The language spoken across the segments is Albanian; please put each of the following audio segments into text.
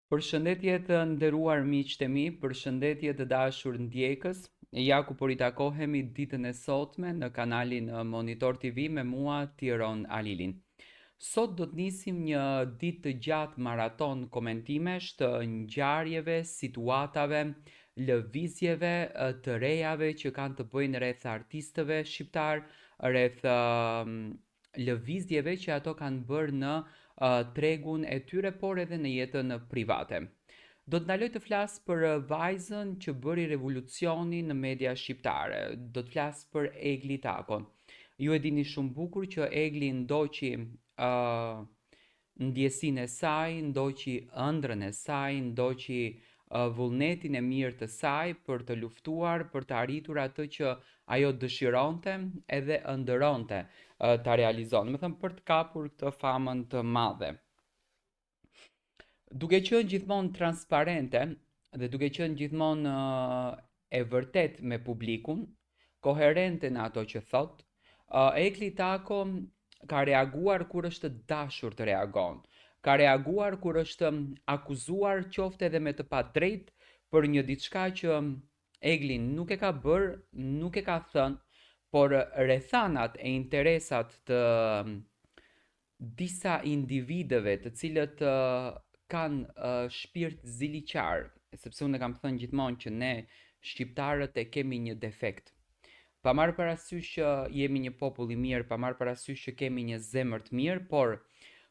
Përshëndetje të nderuar miqtë e mi, përshëndetje të dashur ndjekës. Ja ku po ritakohemi ditën e sotme në kanalin Monitor TV me mua Tiron Alilin. Sot do të nisim një ditë të gjatë maraton komentimesh të ngjarjeve, situatave, lëvizjeve të rejave që kanë të bëjnë rreth artistëve shqiptar, rreth lëvizjeve që ato kanë bërë në tregun e tyre, por edhe në jetën private. Do të ndaloj të flas për vajzën që bëri revolucionin në media shqiptare. Do të flas për Egli Takon. Ju e dini shumë bukur që Egli ndoqi ndjesinë e saj, ndoqi ëndrrën e saj, ndoqi vullnetin e mirë të saj për të luftuar, për të arritur atë që ajo dëshironte edhe ëndëronte ta realizon, më thënë për të kapur këtë famën të madhe. Duke qenë gjithmonë transparente dhe duke qenë gjithmonë e vërtet me publikun, koherente në ato që thot, Ekli Tako ka reaguar kur është dashur të reagon, ka reaguar kur është akuzuar qofte edhe me të padrejt për një diçka që Egli nuk e ka bërë, nuk e ka thënë, por rrethanat e interesat të disa individëve të cilët kanë shpirt ziliqar, sepse unë kam thënë gjithmonë që ne shqiptarët e kemi një defekt. Pa marrë parasysh që jemi një popull i mirë, pa marrë parasysh që kemi një zemër të mirë, por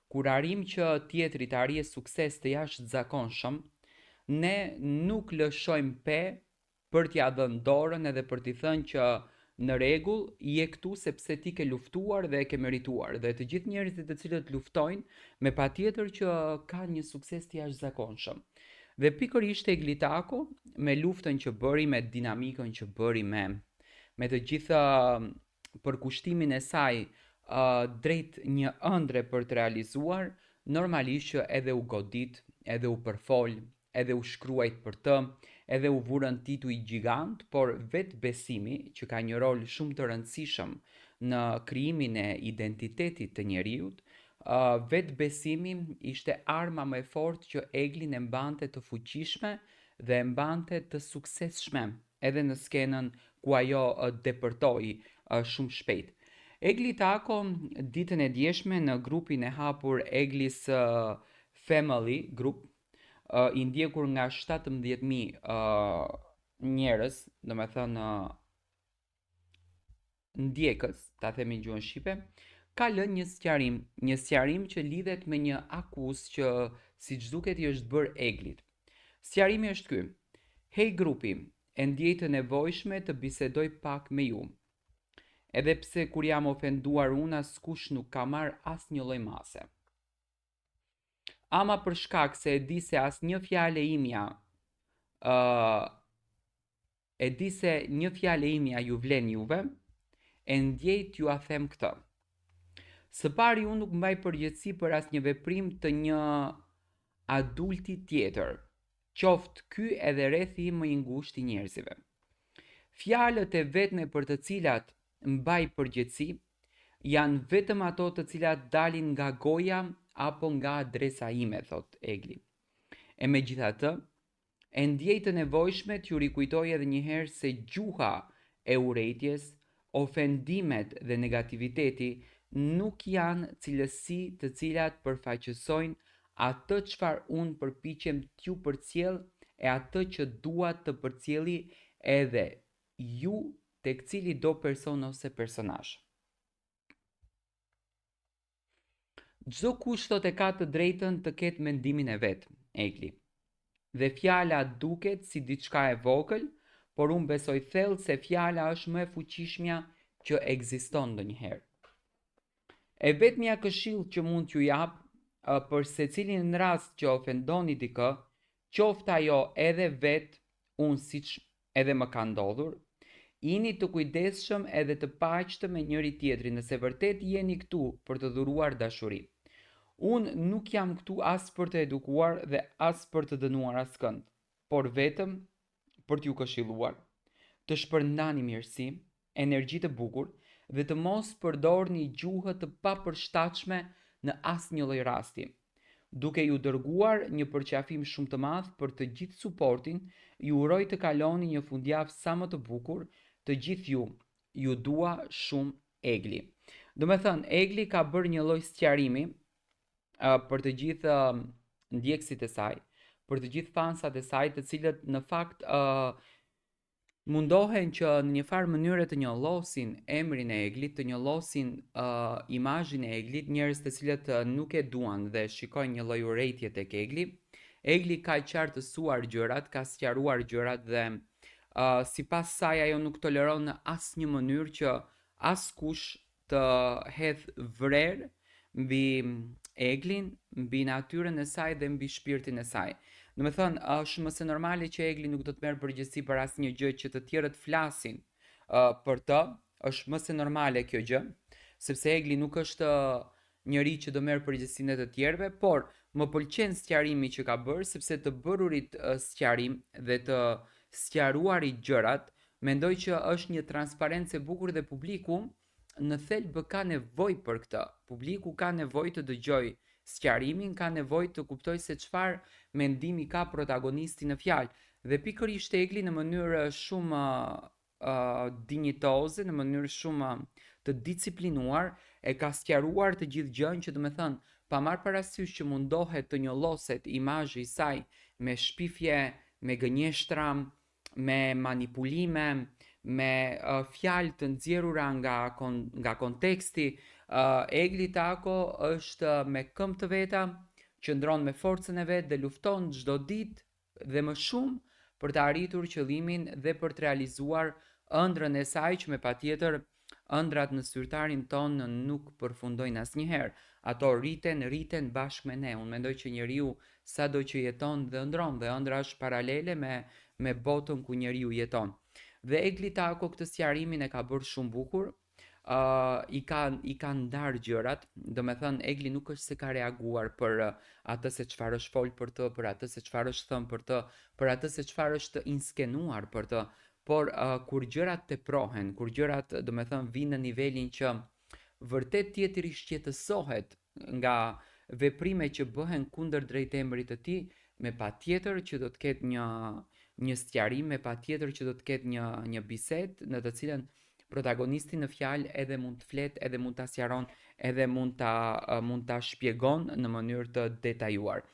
kur arrim që tjetri të arrijë sukses të jashtëzakonshëm, ne nuk lëshojmë pe për t'ia dhënë dorën edhe për t'i thënë që në rregull, je këtu sepse ti ke luftuar dhe e ke merituar. Dhe të gjithë njerëzit të cilët luftojnë, me patjetër që kanë një sukses të jashtëzakonshëm. Dhe pikërisht e Glitako, me luftën që bëri, me dinamikën që bëri, me të gjitha përkushtimin e saj drejt një ëndre për të realizuar, normalisht që edhe u godit, edhe u përfol, edhe u shkruajt për të, edhe u vurën tituj gjigant, por vetë besimi, që ka një rol shumë të rëndësishëm në krijimin e identitetit të njeriut, vetë besimi ishte arma më e fortë që Eglin e mbante të fuqishme dhe e mbante të suksesshme edhe në skenën ku ajo depërtoi shumë shpejt. Egli Tako ditën e djeshme në grupin e hapur Eglis Family Group, i ndjekur nga 17.000 njerëz, do me thënë ndjekës, ta themi gjuhën shqipe, ka lënë një sqarim që lidhet me një akuzë që siç duket i është bërë Eglit. Sqarimi është ky: Hey grupi, e ndjej të nevojshme të bisedoj pak me ju. Edhe pse kur jam ofenduar unë askush nuk ka marrë asnjë lloj mase. Ama për shkak se e di se asnjë fjalë imja e di se një fjalë imja ju vlen juve, e ndjej t'ju a them këtë. Së pari unë nuk mbaj përgjegjësi për asnjë veprim të një adulti tjetër, qoftë ky edhe rrethi im më i ngushtë i njerëzive. Fjalët e vetme për të cilat mbaj përgjegjësi janë vetëm ato të cilat dalin nga goja apo nga adresa ime, thot Egli. E megjithatë, e ndjej të nevojshme t'ju rikujtoj edhe një herë se gjuha e urrejtjes, ofendimet dhe negativiteti nuk janë cilësi të cilat përfaqësojnë atë çfarë unë përpiqem t'ju përcjell e atë që dua të përcjelli edhe ju tek cili do person ose personazh. Çdo kush thot e ka të drejtën të ketë mendimin e vet, Egli. Dhe fjala duket si diçka e vogël, por unë besoj thellë se fjala është më e fuqishmja që ekziston ndonjëherë. E vetmja këshill që mund t'ju jap për secilin në rast që ofendoni dikë, qoftë ajo edhe vet unë siç edhe më ka ndodhur, jini të kujdesshëm edhe të paqshëm me njëri tjetrin nëse vërtet jeni këtu për të dhuruar dashuri. Unë nuk jam këtu as për të edukuar dhe as për të dënuar askënd, por vetëm për t'ju këshilluar, të shpërndani mirësi, energji të bukur dhe të mos përdorni gjuhë të papërshtatshme në asnjë lloj rasti. Duke ju dërguar një përqafim shumë të madh për të gjithë suportin, ju uroj të kaloni një fundjavë sa më të bukur, të gjithë ju. Ju dua shumë, Egli. Do me thënë, Egli ka bërë një lloj sqarimi për të gjithë ndjekësit e saj, për të gjithë fansat e saj, të cilët në fakt mundohen që në një farë mënyre të njollosin emrin e Eglit, të njollosin imazhin e Eglit, njerëz të cilët nuk e duan dhe shikojnë një lloj urrejtje tek Egli. Egli ka qartësuar gjërat, ka sqaruar gjërat dhe sipas saj ajo nuk toleron në asnjë mënyrë që askush të hedh vrerë mbi Eglin, mbi natyrën e saj dhe mbi shpirtin e saj. Do me thënë, është mëse normale që Egli nuk do të merr përgjegjësi për asnjë gjë që të tjerët flasin për të, është mëse normale kjo gjë, sepse Egli nuk është njëri që do merr përgjegjësinë e të tjerëve, por më pëlqen sqarimi që ka bërë sepse të bërurit sqarim dhe të sqaruarit gjërat, mendoj që është një transparencë e bukur dhe publiku në thelb ka nevojë për këtë. Publiku ka nevojë të dëgjojë sqarimin, ka nevojë të kuptojë se çfarë mendimi ka protagonisti në fjalë. Dhe pikërisht Egli në mënyrë shumë dinjitoze, në mënyrë shumë të disiplinuar, e ka sqaruar të gjithë gjën që do të thënë, pa marrë parasysh që mundohet të njolloset imazhi i saj me shpifje, me gënjeshtra, me manipulime, me fjalë të nxjerrura nga konteksti. Egli Tako është me këmbë të veta, qëndron me forcën e vet dhe lufton çdo ditë dhe më shumë për të arritur qëllimin dhe për të realizuar ëndrrën e saj që me patjetër ëndrat në zyrtarin ton nuk përfundojnë asnjëherë. Ato rriten bashkë me ne. Unë mendoj që njeriu sado që jeton dhe ëndron dhe ëndra është paralele me botën ku njeriu jeton. Dhe Egli Tako këtë sqarimin e ka bërë shumë bukur. I ka ndarë gjërat, do me thënë Egli nuk është se ka reaguar për atë se çfarë është fol për të, për atë se çfarë është thënë për të, për atë se çfarë është inskenuar për të, por kur gjërat teprohen, kur gjërat do me thënë vinë në nivelin që vërtet tjetri shqetësohet nga veprime që bëhen kundër drejtemrit të tij, me patjetër që do të ketë një sqarim, me patjetër që do të ketë një bisedë në të cilën protagonisti në fjalë edhe mund të flet, edhe mund ta sqaron, edhe mund ta shpjegon në mënyrë të detajuar.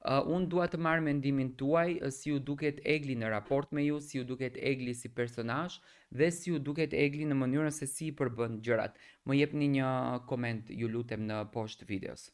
Unë dua të marr mendimin tuaj, si ju duket Egli në raport me ju, si ju duket Egli si personazh dhe si ju duket Egli në mënyrën se si i përbën gjërat. Më jepni një koment, ju lutem, në poshtë videos.